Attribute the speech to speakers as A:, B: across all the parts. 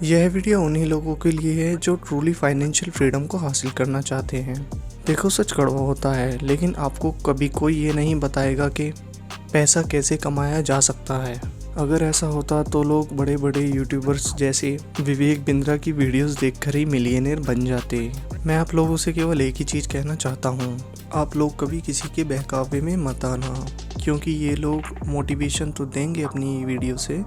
A: यह वीडियो उन्हीं लोगों के लिए है जो ट्रूली फाइनेंशियल फ्रीडम को हासिल करना चाहते हैं। देखो, सच कड़वा होता है, लेकिन आपको कभी कोई ये नहीं बताएगा कि पैसा कैसे कमाया जा सकता है। अगर ऐसा होता तो लोग बड़े बड़े यूट्यूबर्स जैसे विवेक बिंद्रा की वीडियोस देखकर ही मिलियनेयर बन जाते। मैं आप लोगों से केवल एक ही चीज़ कहना चाहता हूँ, आप लोग कभी किसी के बहकावे में मत आना, क्योंकि ये लोग मोटिवेशन तो देंगे अपनी वीडियो से,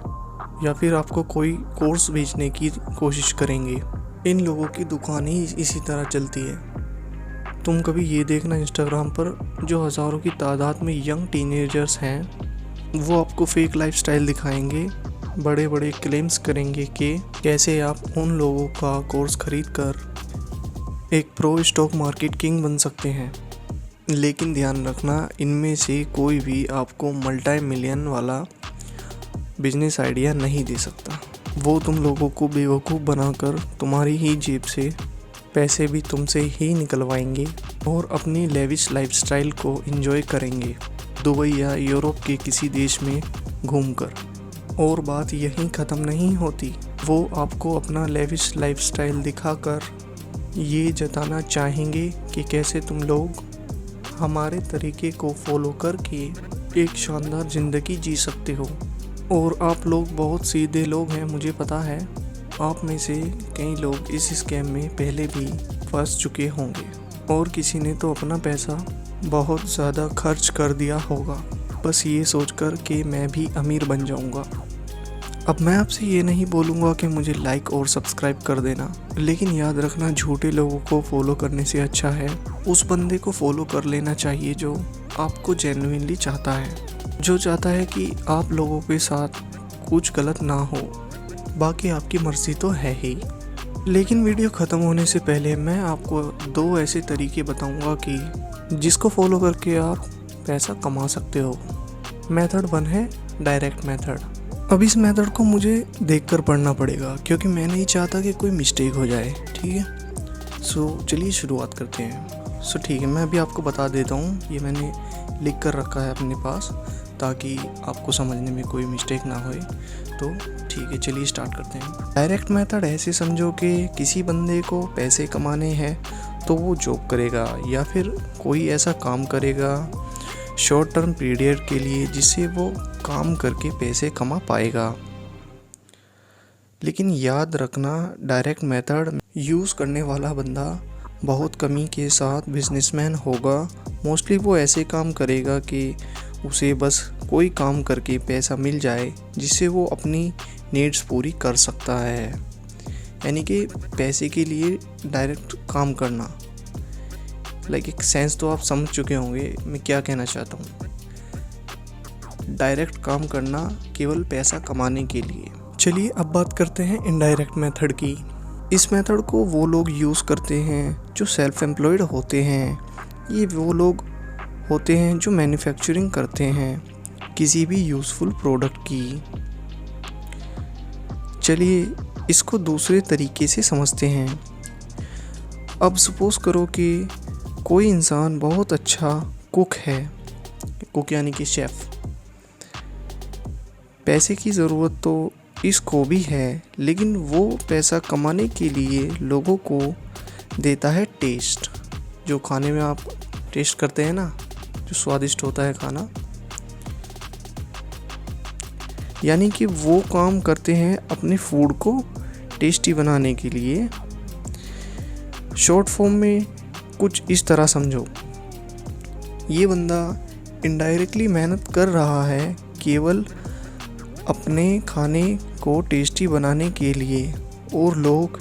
A: या फिर आपको कोई कोर्स बेचने की कोशिश करेंगे। इन लोगों की दुकान ही इसी तरह चलती है। तुम कभी ये देखना, इंस्टाग्राम पर जो हज़ारों की तादाद में यंग टीनेजर्स हैं, वो आपको फेक लाइफस्टाइल दिखाएंगे, बड़े बड़े क्लेम्स करेंगे कि कैसे आप उन लोगों का कोर्स खरीद कर एक प्रो स्टॉक मार्केट किंग बन सकते हैं। लेकिन ध्यान रखना, इनमें से कोई भी आपको मल्टी मिलियन वाला बिजनेस आइडिया नहीं दे सकता। वो तुम लोगों को बेवकूफ़ बनाकर तुम्हारी ही जेब से पैसे भी तुमसे ही निकलवाएंगे और अपनी लेविश लाइफस्टाइल को एंजॉय करेंगे दुबई या यूरोप के किसी देश में घूमकर। और बात यहीं ख़त्म नहीं होती, वो आपको अपना लेविश लाइफस्टाइल दिखाकर ये जताना चाहेंगे कि कैसे तुम लोग हमारे तरीके को फॉलो करके एक शानदार ज़िंदगी जी सकते हो। और आप लोग बहुत सीधे लोग हैं, मुझे पता है। आप में से कई लोग इस स्कैम में पहले भी फंस चुके होंगे और किसी ने तो अपना पैसा बहुत ज़्यादा खर्च कर दिया होगा, बस ये सोचकर कि मैं भी अमीर बन जाऊंगा। अब मैं आपसे ये नहीं बोलूँगा कि मुझे लाइक और सब्सक्राइब कर देना, लेकिन याद रखना, झूठे लोगों को फॉलो करने से अच्छा है उस बंदे को फॉलो कर लेना चाहिए जो आपको जेन्युइनली चाहता है, जो चाहता है कि आप लोगों के साथ कुछ गलत ना हो। बाकी आपकी मर्ज़ी तो है ही। लेकिन वीडियो ख़त्म होने से पहले मैं आपको 2 ऐसे तरीके बताऊंगा कि जिसको फॉलो करके आप पैसा कमा सकते हो। मेथड 1 है डायरेक्ट मेथड। अब इस मेथड को मुझे देखकर पढ़ना पड़ेगा, क्योंकि मैं नहीं चाहता कि कोई मिस्टेक हो जाए, ठीक है। चलिए शुरुआत करते हैं। ठीक है, मैं अभी आपको बता देता हूँ, ये मैंने लिख कर रखा है अपने पास ताकि आपको समझने में कोई मिस्टेक ना होए। तो ठीक है, चलिए स्टार्ट करते हैं। डायरेक्ट मेथड ऐसे समझो कि किसी बंदे को पैसे कमाने हैं तो वो जॉब करेगा या फिर कोई ऐसा काम करेगा शॉर्ट टर्म पीरियड के लिए जिससे वो काम करके पैसे कमा पाएगा। लेकिन याद रखना, डायरेक्ट मेथड यूज़ करने वाला बंदा बहुत कमी के साथ बिजनेसमैन होगा। मोस्टली वो ऐसे काम करेगा कि उसे बस कोई काम करके पैसा मिल जाए जिससे वो अपनी नीड्स पूरी कर सकता है, यानी कि पैसे के लिए डायरेक्ट काम करना। एक सेंस तो आप समझ चुके होंगे मैं क्या कहना चाहता हूँ। डायरेक्ट काम करना केवल पैसा कमाने के लिए। चलिए अब बात करते हैं इनडायरेक्ट मेथड की। इस मेथड को वो लोग यूज़ करते हैं जो सेल्फ एम्प्लॉयड होते हैं। ये वो लोग होते हैं जो मैन्युफैक्चरिंग करते हैं किसी भी यूज़फुल प्रोडक्ट की। चलिए इसको दूसरे तरीके से समझते हैं। अब सपोज़ करो कि कोई इंसान बहुत अच्छा कुक है, कुक यानी कि शेफ़। पैसे की ज़रूरत तो इसको भी है, लेकिन वो पैसा कमाने के लिए लोगों को देता है टेस्ट। जो खाने में आप टेस्ट करते हैं ना, जो स्वादिष्ट होता है खाना, यानी कि वो काम करते हैं अपने फूड को टेस्टी बनाने के लिए। शॉर्ट फॉर्म में कुछ इस तरह समझो, ये बंदा इनडायरेक्टली मेहनत कर रहा है केवल अपने खाने को टेस्टी बनाने के लिए, और लोग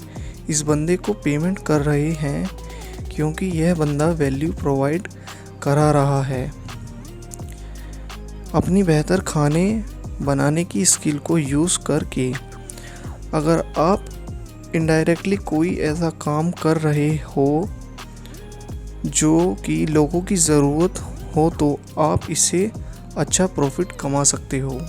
A: इस बंदे को पेमेंट कर रहे हैं क्योंकि यह बंदा वैल्यू प्रोवाइड करा रहा है। अपनी बेहतर खाने बनाने की स्किल को यूज़ करके अगर आप इनडायरेक्टली कोई ऐसा काम कर रहे हो जो कि लोगों की ज़रूरत हो, तो आप इससे अच्छा प्रॉफिट कमा सकते हो।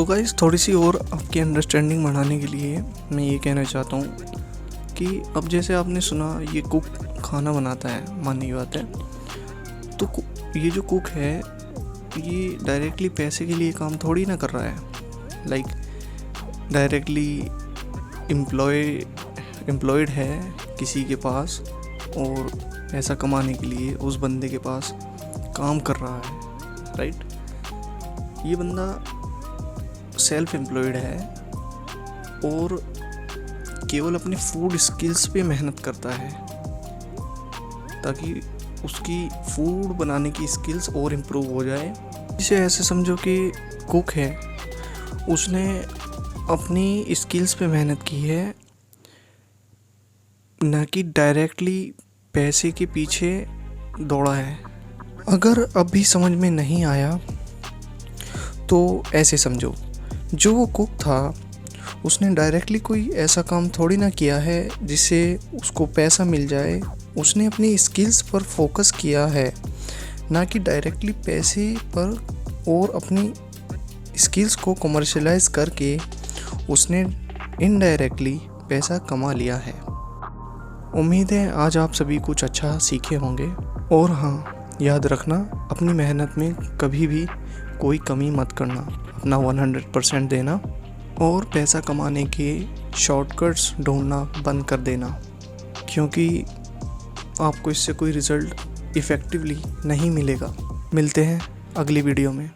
A: गाइस, थोड़ी सी और आपकी अंडरस्टैंडिंग बढ़ाने के लिए मैं ये कहना चाहता हूँ कि अब जैसे आपने सुना ये कुक खाना बनाता है, मानी बात है, तो ये जो कुक है ये डायरेक्टली पैसे के लिए काम थोड़ी ना कर रहा है। डायरेक्टली एम्प्लॉयड है किसी के पास और पैसा कमाने के लिए उस बंदे के पास काम कर रहा है, राइट। ये बंदा सेल्फ एम्प्लॉयड है और केवल अपने फूड स्किल्स पे मेहनत करता है ताकि उसकी फूड बनाने की स्किल्स और इम्प्रूव हो जाए। इसे ऐसे समझो कि कुक है, उसने अपनी स्किल्स पे मेहनत की है, ना कि डायरेक्टली पैसे के पीछे दौड़ा है। अगर अभी समझ में नहीं आया तो ऐसे समझो, जो वो कुक था उसने डायरेक्टली कोई ऐसा काम थोड़ी ना किया है जिससे उसको पैसा मिल जाए। उसने अपनी स्किल्स पर फोकस किया है, ना कि डायरेक्टली पैसे पर, और अपनी स्किल्स को कमर्शलाइज करके उसने इनडायरेक्टली पैसा कमा लिया है। उम्मीद है आज आप सभी कुछ अच्छा सीखे होंगे। और हाँ, याद रखना, अपनी मेहनत में कभी भी कोई कमी मत करना, अपना 100% देना और पैसा कमाने के शॉर्टकट्स ढूंढना बंद कर देना, क्योंकि आपको इससे कोई रिज़ल्ट इफ़ेक्टिवली नहीं मिलेगा। मिलते हैं अगली वीडियो में।